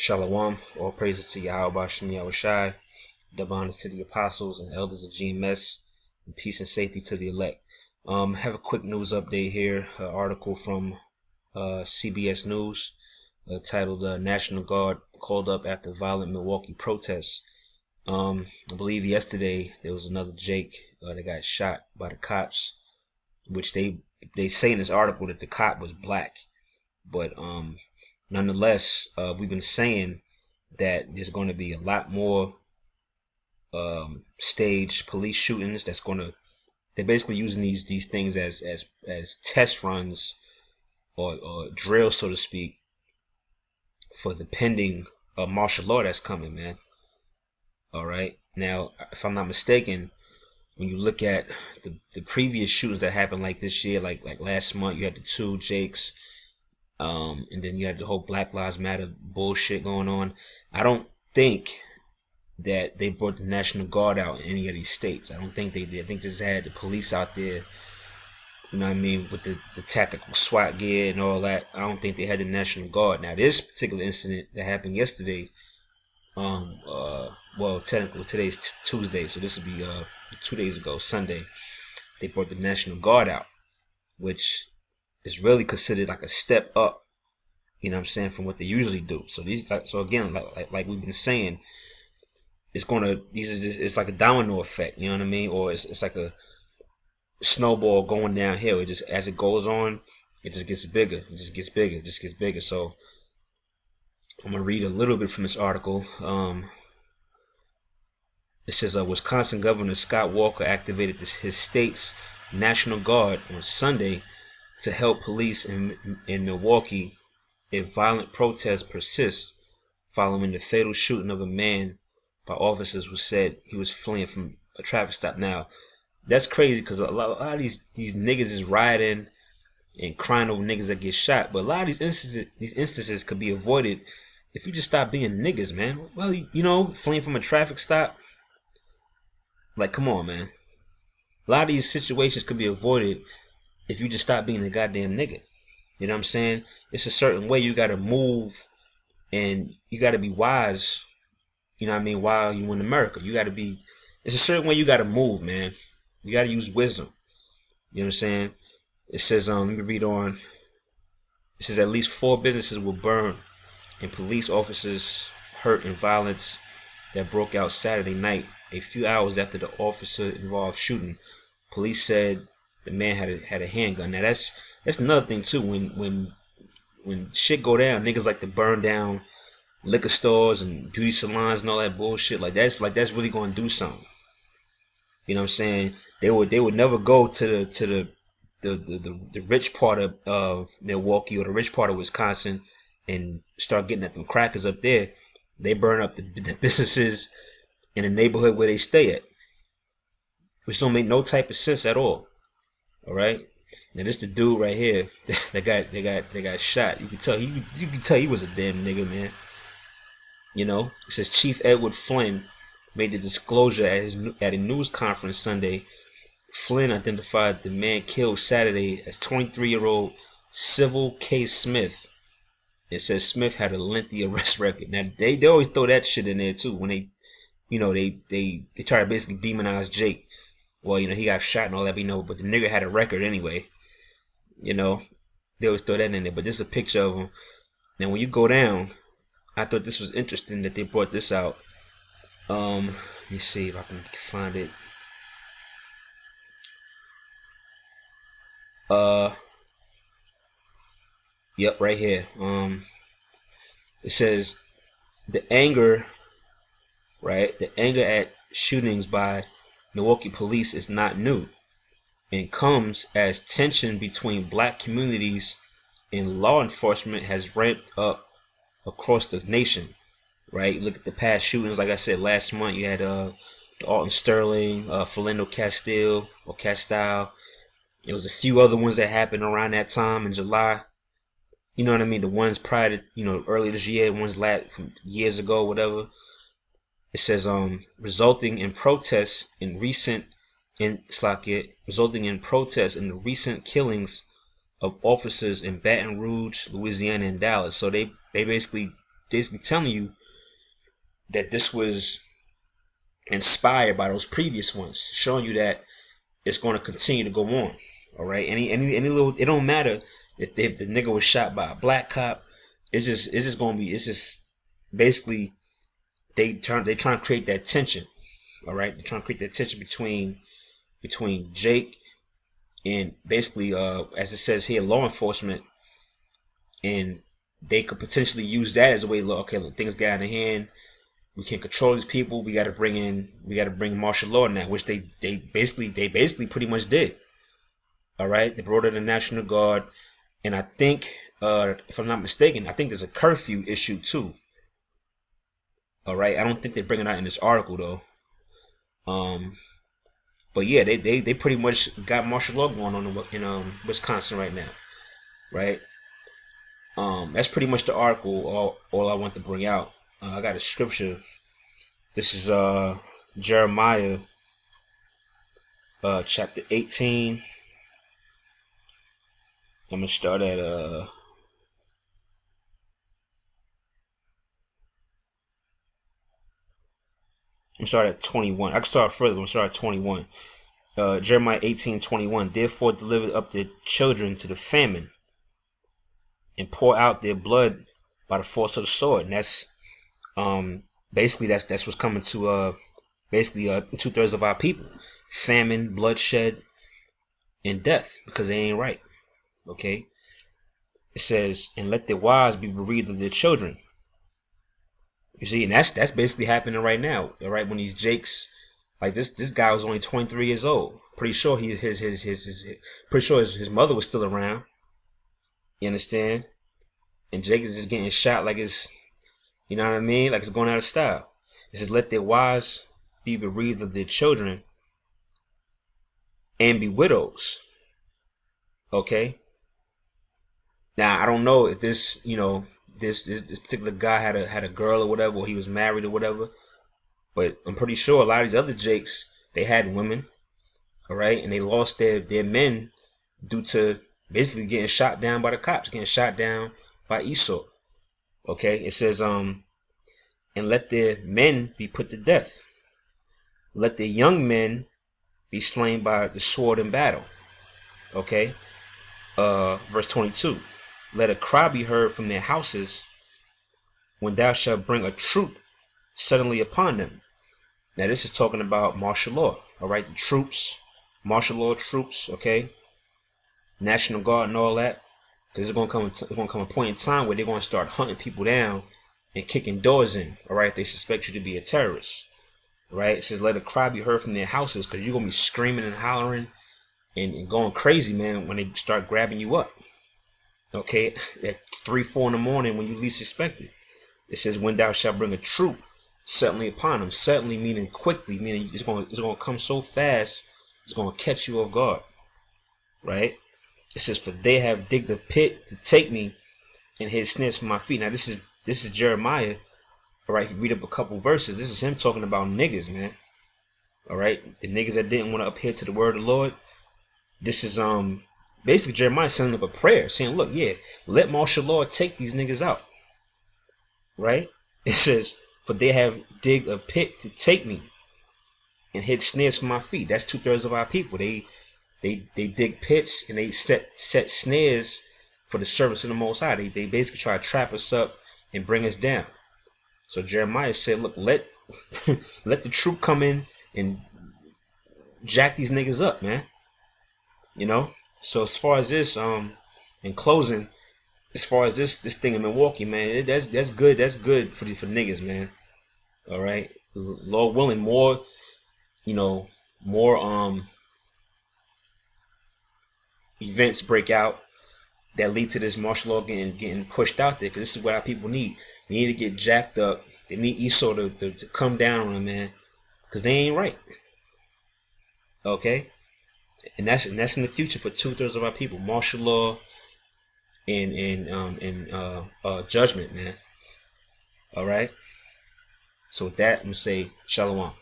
Shalom, all praises to Yahweh Bashem Yahushai, double honors to the apostles and elders of GMS, and peace and safety to the elect. Have a quick news update here, an article from CBS News titled National Guard Called Up After Violent Milwaukee Protests. I believe yesterday there was another Jake that got shot by the cops, which they say in this article that the cop was black, but nonetheless, we've been saying that there's going to be a lot more staged police shootings. They're basically using these things as test runs or drills, so to speak, for the pending martial law that's coming, man. All right. Now, if I'm not mistaken, when you look at the previous shootings that happened like this year, like last month, you had the two Jakes. And then you had the whole Black Lives Matter bullshit going on. I don't think that they brought the National Guard out in any of these states. I don't think they did. I think they just had the police out there, you know what I mean, with the tactical SWAT gear and all that. I don't think they had the National Guard. Now, this particular incident that happened yesterday, well, technically today's Tuesday, so this would be 2 days ago, Sunday, they brought the National Guard out, which is really considered like a step up, you know what I'm saying, from what they usually do. So again, like we've been saying, it's like a domino effect, you know what I mean, or it's like a snowball going downhill. It just, as it goes on, it just gets bigger, it just gets bigger, it just gets bigger. So I'm gonna read a little bit from this article. It says, Wisconsin Governor Scott Walker activated his state's National Guard on Sunday to help police in Milwaukee if violent protests persist following the fatal shooting of a man by officers who said he was fleeing from a traffic stop. Now, that's crazy because a lot of these niggas is rioting and crying over niggas that get shot, but a lot of these instances could be avoided if you just stop being niggas, man. Well, you know, fleeing from a traffic stop, like, come on, man. A lot of these situations could be avoided if you just stop being a goddamn nigga. You know what I'm saying? It's a certain way you gotta move, and you gotta be wise, you know what I mean, while you in America. It's a certain way you gotta move, man. You gotta use wisdom. You know what I'm saying? It says, let me read on. It says at least 4 businesses will burn and police officers hurt in violence that broke out Saturday night, a few hours after the officer-involved shooting. Police said the man had a handgun. Now that's another thing too. When shit go down, niggas like to burn down liquor stores and beauty salons and all that bullshit. Like that's really gonna do something. You know what I'm saying? They would never go to the rich part of Milwaukee or the rich part of Wisconsin and start getting at them crackers up there. They burn up the businesses in the neighborhood where they stay at, which don't make no type of sense at all. All right. Now this the dude right here that got shot. You can tell he was a damn nigga, man. You know, it says Chief Edward Flynn made the disclosure at a news conference Sunday. Flynn identified the man killed Saturday as 23-year-old Civil K. Smith. It says Smith had a lengthy arrest record. Now they always throw that shit in there too when they try to basically demonize Jake. Well, you know, he got shot and all that, but the nigga had a record anyway. You know, they always throw that in there. But this is a picture of him. Now, when you go down, I thought this was interesting that they brought this out. Let me see if I can find it. Yep, right here. It says the anger at shootings by Milwaukee police is not new and comes as tension between black communities and law enforcement has ramped up across the nation. Right? Look at the past shootings. Like I said, last month you had the Alton Sterling, Philando Castile. There was a few other ones that happened around that time in July. You know what I mean? The ones prior to, earlier this year, ones from years ago, whatever. It says, resulting in protests in the recent killings of officers in Baton Rouge, Louisiana, and Dallas. So they basically basically telling you that this was inspired by those previous ones, showing you that it's going to continue to go on. All right, any little, it don't matter if the nigga was shot by a black cop. It's just gonna be, it's just basically they trying to create that tension. All right, they're trying to create that tension between Jake and basically as it says here, law enforcement, and they could potentially use that as a way. Look, okay, look, things got out of hand. We can't control these people. We got to bring martial law now, which they basically pretty much did. All right, they brought in the National Guard, and I think, if I'm not mistaken, I think there's a curfew issue too. All right, I don't think they're bringing out in this article though. But yeah, they pretty much got martial law going on in Wisconsin right now, right? That's pretty much the article. All I want to bring out. I got a scripture. This is Jeremiah, chapter 18. I'm gonna start at I'm starting at 21. I can start further. I'm gonna start at 21. Jeremiah 18:21. Therefore deliver up their children to the famine, and pour out their blood by the force of the sword. And that's basically that's what's coming to basically 2/3 of our people. Famine, bloodshed, and death, because they ain't right. Okay. It says, and let their wives be bereaved of their children. You see, and that's basically happening right now. All right, when these Jakes, like this guy was only 23 years old. Pretty sure his mother was still around. You understand? And Jake is just getting shot like it's, you know what I mean? Like it's going out of style. It says, let their wives be bereaved of their children and be widows. Okay. Now I don't know if this, this particular guy had a girl or whatever, or he was married or whatever, but I'm pretty sure a lot of these other Jakes, they had women, all right, and they lost their men due to basically getting shot down by the cops, getting shot down by Esau. Okay, it says and let their men be put to death, let their young men be slain by the sword in battle. Okay, verse 22. Let a cry be heard from their houses when thou shalt bring a troop suddenly upon them. Now this is talking about martial law. All right, the troops, martial law troops. Okay, National Guard and all that. Because it's gonna come a point in time where they're gonna start hunting people down and kicking doors in. All right, they suspect you to be a terrorist. Right? It says let a cry be heard from their houses, because you're gonna be screaming and hollering and going crazy, man, when they start grabbing you up. Okay, at 3, 4 in the morning when you least expect it. It says when thou shalt bring a troop suddenly upon them. Suddenly meaning quickly, meaning it's gonna come so fast, it's gonna catch you off guard. Right? It says, for they have digged a pit to take me and hid snares for my feet. Now this is Jeremiah. All right, if you read up a couple verses, this is him talking about niggas, man. All right, the niggas that didn't want to adhere to the word of the Lord. This is basically Jeremiah sending up a prayer, saying, look, yeah, let martial law take these niggas out. Right? It says, for they have digged a pit to take me and hid snares for my feet. That's 2/3 of our people. They dig pits and they set snares for the service of the Most High. They basically try to trap us up and bring us down. So Jeremiah said, look, let let the troop come in and jack these niggas up, man. So as far as this, in closing, as far as this thing in Milwaukee, man, that's good. That's good for niggas, man. All right, Lord willing, more events break out that lead to this martial law getting pushed out there, because this is what our people need. They need to get jacked up. They need Esau to come down on them, man, because they ain't right. Okay, and that's in the future for 2/3 of our people. Martial law and judgment, man. All right. So with that, I'm gonna say shalom.